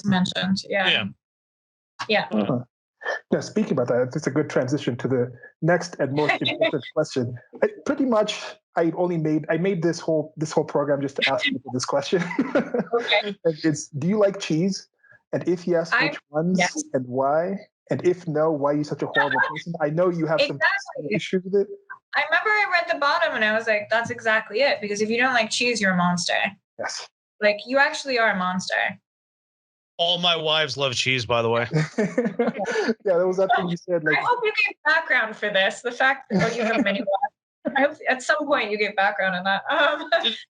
mentioned. Yeah. Now, speaking about that, it's a good transition to the next and most important question. I made this whole program just to ask you this question. Okay. It's, do you like cheese? And if yes, which ones and why? And if no, why are you such a horrible person? I know you have some issues with it. I remember I read the bottom and I was like, that's exactly it. Because if you don't like cheese, you're a monster. Yes. Like, you actually are a monster. All my wives love cheese, by the way. Yeah, that was that thing you said. Like, I hope you gave background for this. The fact that you have many wives. I hope at some point you gave background on that.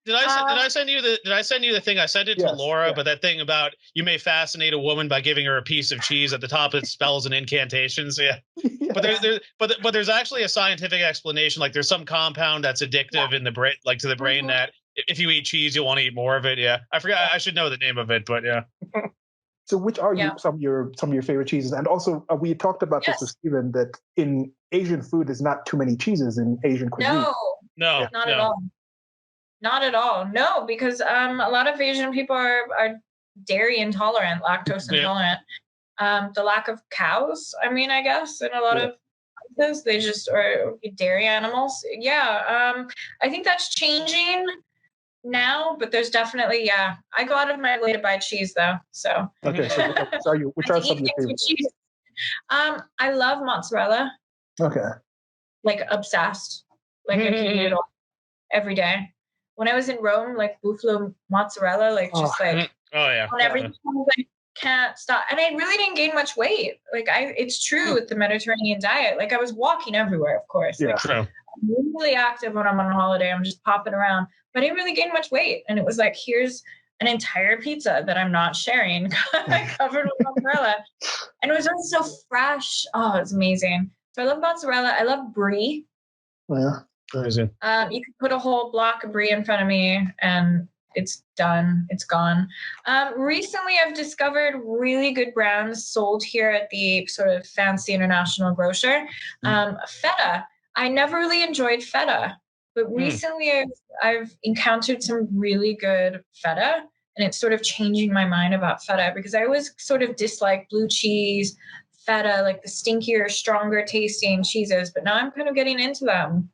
Did I send you the thing? I sent it to Laura, but that thing about you may fascinate a woman by giving her a piece of cheese at the top, it spells an incantation. So but there's actually a scientific explanation. Like, there's some compound that's addictive in the brain, like to the brain, that if you eat cheese, you'll want to eat more of it. Yeah, I forgot. I should know the name of it, but yeah. So which are some of your favorite cheeses? And also, we talked about this with Steven, that in Asian food, there's not too many cheeses in Asian cuisine. No, not at all. Not at all. No, because a lot of Asian people are dairy intolerant, lactose intolerant. The lack of cows, I guess, in a lot of places, they just are dairy animals. Yeah, I think that's changing now, but there's definitely, I go out of my way to buy cheese though. So okay, so which are some of your favorites? I love mozzarella. Okay. Like, obsessed. Like, I can eat it all every day. When I was in Rome, like, buffalo mozzarella, like, just like on everything, like, can't stop. And I really didn't gain much weight. Like, it's true with the Mediterranean diet. Like, I was walking everywhere, of course. Yeah. Like, True. I'm really active when I'm on holiday. I'm just popping around. But I didn't really gain much weight. And it was like, here's an entire pizza that I'm not sharing, covered with mozzarella. And it was just so fresh. Oh, it's amazing. So I love mozzarella. I love brie. Yeah. Amazing. You could put a whole block of brie in front of me and it's done. It's gone. Recently, I've discovered really good brands sold here at the sort of fancy international grocer. Feta. I never really enjoyed feta, but recently I've encountered some really good feta, and it's sort of changing my mind about feta, because I always sort of disliked blue cheese, feta, like the stinkier, stronger tasting cheeses, but now I'm kind of getting into them.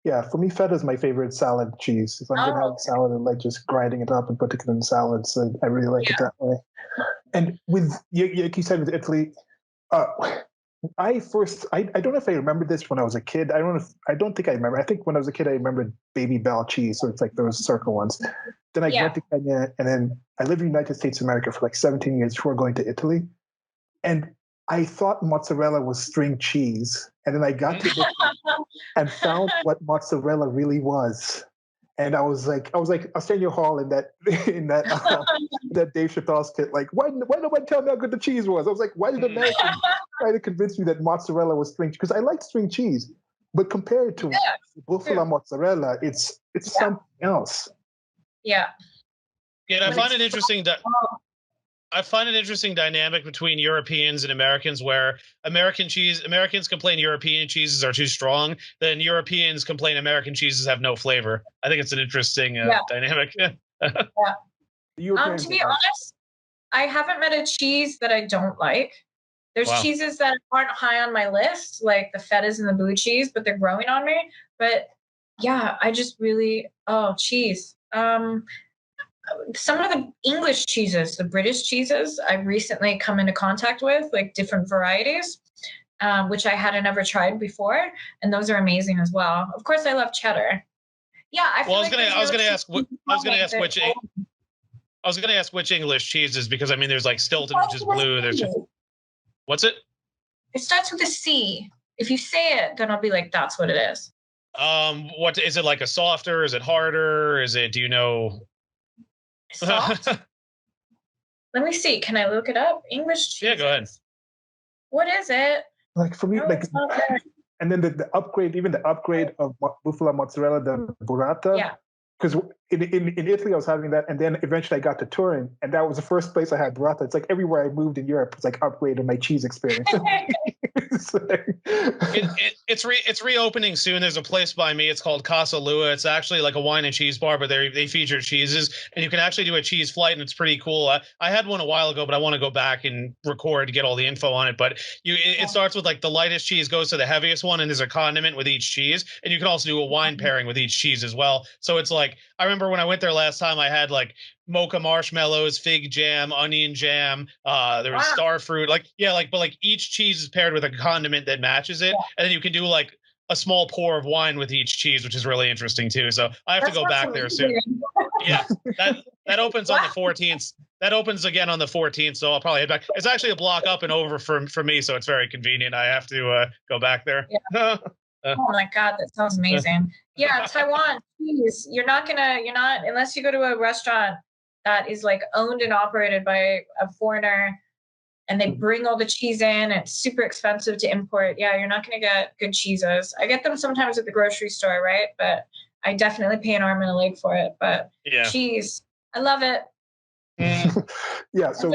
Yeah, for me, feta is my favorite salad cheese. If I'm going to have salad, I like just grinding it up and putting it in salad. So I really like it that way. And with, like you said, with Italy, I don't know if I remember this when I was a kid. I don't think I remember. I think when I was a kid, I remembered Baby Bell cheese. So it's like those circle ones. Then I went to Kenya, and then I lived in the United States of America for like 17 years before going to Italy. And I thought mozzarella was string cheese. And then I got to Italy and found what mozzarella really was. And I was like, Arsenio Hall in that that Dave Chappelle skit, like, why nobody tell me how good the cheese was? I was like, why did Americans try to convince me that mozzarella was string cheese? Because I like string cheese, but compared to buffalo mozzarella, it's something else. Yeah. Yeah, I find it interesting that I find an interesting dynamic between Europeans and Americans, where Americans complain European cheeses are too strong, then Europeans complain American cheeses have no flavor. I think it's an interesting dynamic. To be honest, I haven't met a cheese that I don't like. There's cheeses that aren't high on my list, like the fetas and the blue cheese, but they're growing on me. But yeah, I just really, cheese. Some of the English cheeses, the British cheeses, I've recently come into contact with, like different varieties, which I hadn't ever tried before, and those are amazing as well. Of course, I love cheddar. Yeah, I was going to ask which English cheeses, because I mean, there's like Stilton, which is blue. There's what's it? It starts with a C. If you say it, then I'll be like, that's what it is. What is it, like a softer? Is it harder? Is it? Do you know? Soft? Let me see. Can I look it up? English cheese. Yeah, go ahead. What is it? Like for me, and then the upgrade, even the upgrade of buffalo mozzarella, the burrata. Yeah. Because in Italy, I was having that, and then eventually I got to Turin, and that was the first place I had burrata. It's like everywhere I moved in Europe, it's like upgraded my cheese experience. It's reopening soon. There's a place by me. It's called Casa Lua. It's actually like a wine and cheese bar, but they feature cheeses, and you can actually do a cheese flight, and it's pretty cool. I had one a while ago, but I want to go back and record to get all the info on it. But it starts with like the lightest cheese goes to the heaviest one, and there's a condiment with each cheese, and you can also do a wine pairing with each cheese as well. So it's like, I remember when I went there last time, I had like mocha marshmallows, fig jam, onion jam. There was star fruit. But each cheese is paired with a condiment that matches it, and then you can do like a small pour of wine with each cheese, which is really interesting too. So I have to go back there soon. Yeah, that opens on the 14th. That opens again on the 14th, so I'll probably head back. It's actually a block up and over for me, so it's very convenient. I have to go back there. Yeah. Oh my God, that sounds amazing. Yeah, Taiwan, cheese. You're not unless you go to a restaurant that is like owned and operated by a foreigner and they bring all the cheese in. It's super expensive to import. Yeah, you're not going to get good cheeses. I get them sometimes at the grocery store, right? But I definitely pay an arm and a leg for it. But cheese, I love it. Yeah, so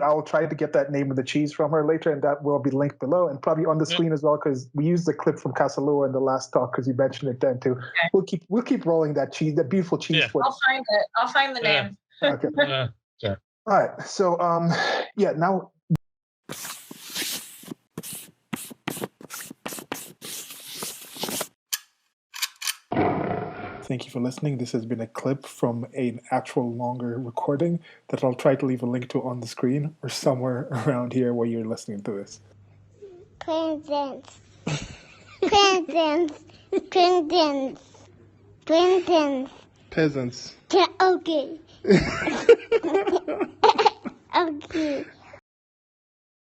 I'll try to get that name of the cheese from her later, and that will be linked below and probably on the screen as well, because we used the clip from Casa Lua in the last talk because you mentioned it then too. Okay. We'll keep rolling that cheese, that beautiful cheese. I'll find it. I'll find the name. Okay. All right. So now. Thank you for listening. This has been a clip from an actual longer recording that I'll try to leave a link to on the screen or somewhere around here where you're listening to this. Presents. Presents. Presents. Presents. Peasants. Okay. Okay.